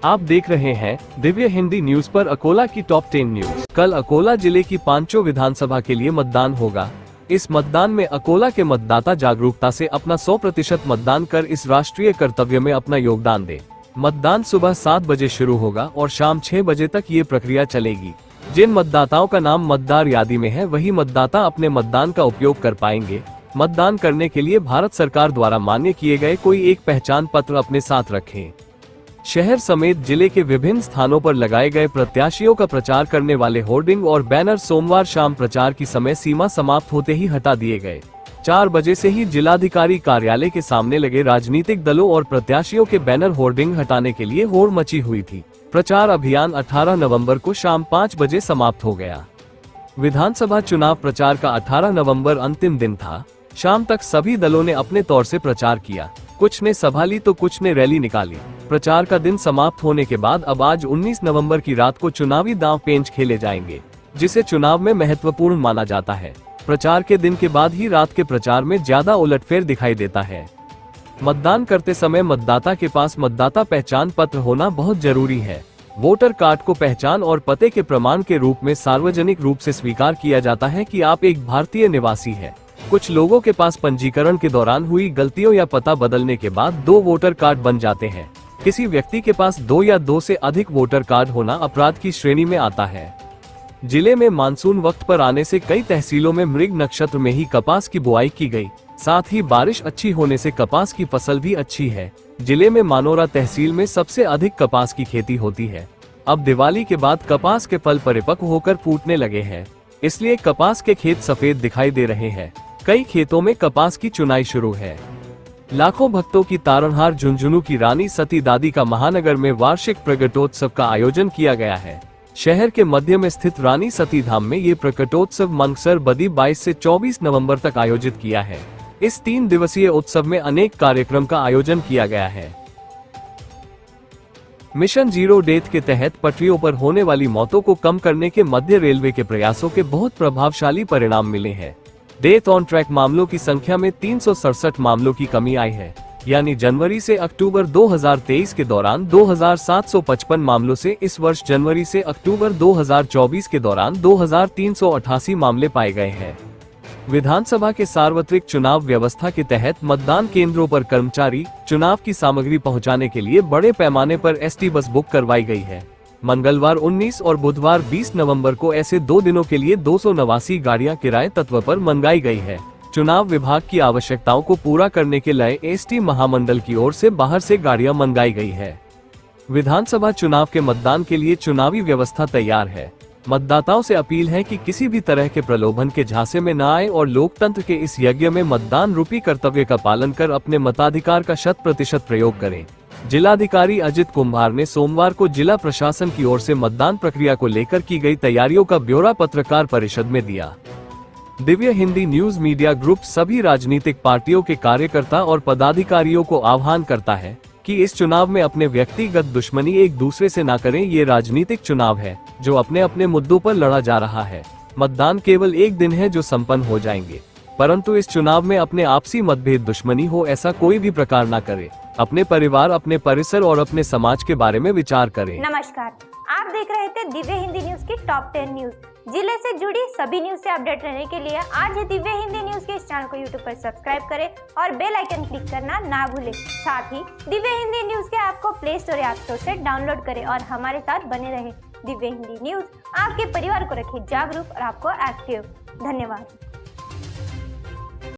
आप देख रहे हैं दिव्य हिंदी न्यूज पर अकोला की टॉप 10 न्यूज। कल अकोला जिले की पांचों विधानसभा के लिए मतदान होगा। इस मतदान में अकोला के मतदाता जागरूकता से अपना 100% मतदान कर इस राष्ट्रीय कर्तव्य में अपना योगदान दें। मतदान सुबह 7 बजे शुरू होगा और शाम 6 बजे तक ये प्रक्रिया चलेगी। जिन मतदाताओं का नाम मतदार यादी में है वही मतदाता अपने मतदान का उपयोग कर पाएंगे। मतदान करने के लिए भारत सरकार द्वारा मान्य किए गए कोई एक पहचान पत्र अपने साथ रखें। शहर समेत जिले के विभिन्न स्थानों पर लगाए गए प्रत्याशियों का प्रचार करने वाले होर्डिंग और बैनर सोमवार शाम प्रचार की समय सीमा समाप्त होते ही हटा दिए गए। 4 बजे से ही जिलाधिकारी कार्यालय के सामने लगे राजनीतिक दलों और प्रत्याशियों के बैनर होर्डिंग हटाने के लिए होड़ मची हुई थी। प्रचार अभियान 18 नवंबर को शाम 5 बजे समाप्त हो गया। विधानसभा चुनाव प्रचार का 18 नवंबर अंतिम दिन था। शाम तक सभी दलों ने अपने तौर से प्रचार किया। कुछ ने सभा ली तो कुछ ने रैली निकाली। प्रचार का दिन समाप्त होने के बाद अब आज 19 नवंबर की रात को चुनावी दांव पेंच खेले जाएंगे, जिसे चुनाव में महत्वपूर्ण माना जाता है। प्रचार के दिन के बाद ही रात के प्रचार में ज्यादा उलटफेर दिखाई देता है। मतदान करते समय मतदाता के पास मतदाता पहचान पत्र होना बहुत जरूरी है। वोटर कार्ड को पहचान और पते के प्रमाण के रूप में सार्वजनिक रूप से स्वीकार किया जाता है कि आप एक भारतीय निवासी हैं। कुछ लोगों के पास पंजीकरण के दौरान हुई गलतियों या पता बदलने के बाद 2 वोटर कार्ड बन जाते हैं। किसी व्यक्ति के पास 2 या 2 से अधिक वोटर कार्ड होना अपराध की श्रेणी में आता है। जिले में मानसून वक्त पर आने से कई तहसीलों में मृग नक्षत्र में ही कपास की बुआई की गई। साथ ही बारिश अच्छी होने से कपास की फसल भी अच्छी है। जिले में मानोरा तहसील में सबसे अधिक कपास की खेती होती है। अब दिवाली के बाद कपास के फल परिपक्व होकर फूटने लगे हैं, इसलिए कपास के खेत सफेद दिखाई दे रहे हैं। कई खेतों में कपास की चुनाई शुरू है। लाखों भक्तों की तारणहार झुंझुनू की रानी सती दादी का महानगर में वार्षिक प्रकटोत्सव का आयोजन किया गया है। शहर के मध्य में स्थित रानी सती धाम में ये प्रकटोत्सव मंगसर बदी 22 से 24 नवंबर तक आयोजित किया है। इस 3 दिवसीय उत्सव में अनेक कार्यक्रम का आयोजन किया गया है। मिशन जीरो डेथ के तहत पटरियों पर होने वाली मौतों को कम करने के मध्य रेलवे के प्रयासों के बहुत प्रभावशाली परिणाम मिले हैं। डेथ ऑन ट्रैक मामलों की संख्या में 367 मामलों की कमी आई है, यानी जनवरी से अक्टूबर 2023 के दौरान 2755 मामलों से इस वर्ष जनवरी से अक्टूबर 2024 के दौरान 2388 मामले पाए गए हैं। विधानसभा के सार्वत्रिक चुनाव व्यवस्था के तहत मतदान केंद्रों पर कर्मचारी चुनाव की सामग्री पहुंचाने के लिए बड़े पैमाने पर एसटी बस बुक करवाई गई है। मंगलवार 19 और बुधवार 20 नवंबर को ऐसे 2 दिनों के लिए 289 गाड़ियां किराए तत्व पर मंगाई गई है। चुनाव विभाग की आवश्यकताओं को पूरा करने के लिए एसटी महामंडल की ओर से बाहर से गाड़ियां मंगाई गई है। विधानसभा चुनाव के मतदान के लिए चुनावी व्यवस्था तैयार है। मतदाताओं से अपील है कि किसी भी तरह के प्रलोभन के झांसे में न आए और लोकतंत्र के इस यज्ञ में मतदान रूपी कर्तव्य का पालन कर अपने मताधिकार का 100% प्रयोग करें। जिलाधिकारी अजित कुमार ने सोमवार को जिला प्रशासन की ओर से मतदान प्रक्रिया को लेकर की गई तैयारियों का ब्यौरा पत्रकार परिषद में दिया। Divya Hindi news media group सभी राजनीतिक पार्टियों के कार्यकर्ता और पदाधिकारियों को आह्वान करता है कि इस चुनाव में अपने व्यक्तिगत दुश्मनी एक दूसरे से ना करें। ये राजनीतिक चुनाव है जो अपने अपने मुद्दों पर लड़ा जा रहा है। मतदान केवल एक दिन है जो संपन्न हो जाएंगे, परंतु इस चुनाव में अपने आपसी मतभेद दुश्मनी हो ऐसा कोई भी प्रकार ना करे। अपने परिवार, अपने परिसर और अपने समाज के बारे में विचार करें। नमस्कार, आप देख रहे थे दिव्य हिंदी न्यूज की टॉप 10 न्यूज। जिले से जुड़ी सभी न्यूज से अपडेट रहने के लिए आज ही दिव्य हिंदी न्यूज के इस चैनल को यूट्यूब पर सब्सक्राइब करें और बेल आइकन क्लिक करना ना भूलें। साथ ही दिव्य हिंदी न्यूज के ऐप को प्ले स्टोर या ऐप स्टोर से डाउनलोड करें और हमारे साथ बने रहें। दिव्य हिंदी न्यूज आपके परिवार को रखे जागरूक और आपको एक्टिव। धन्यवाद।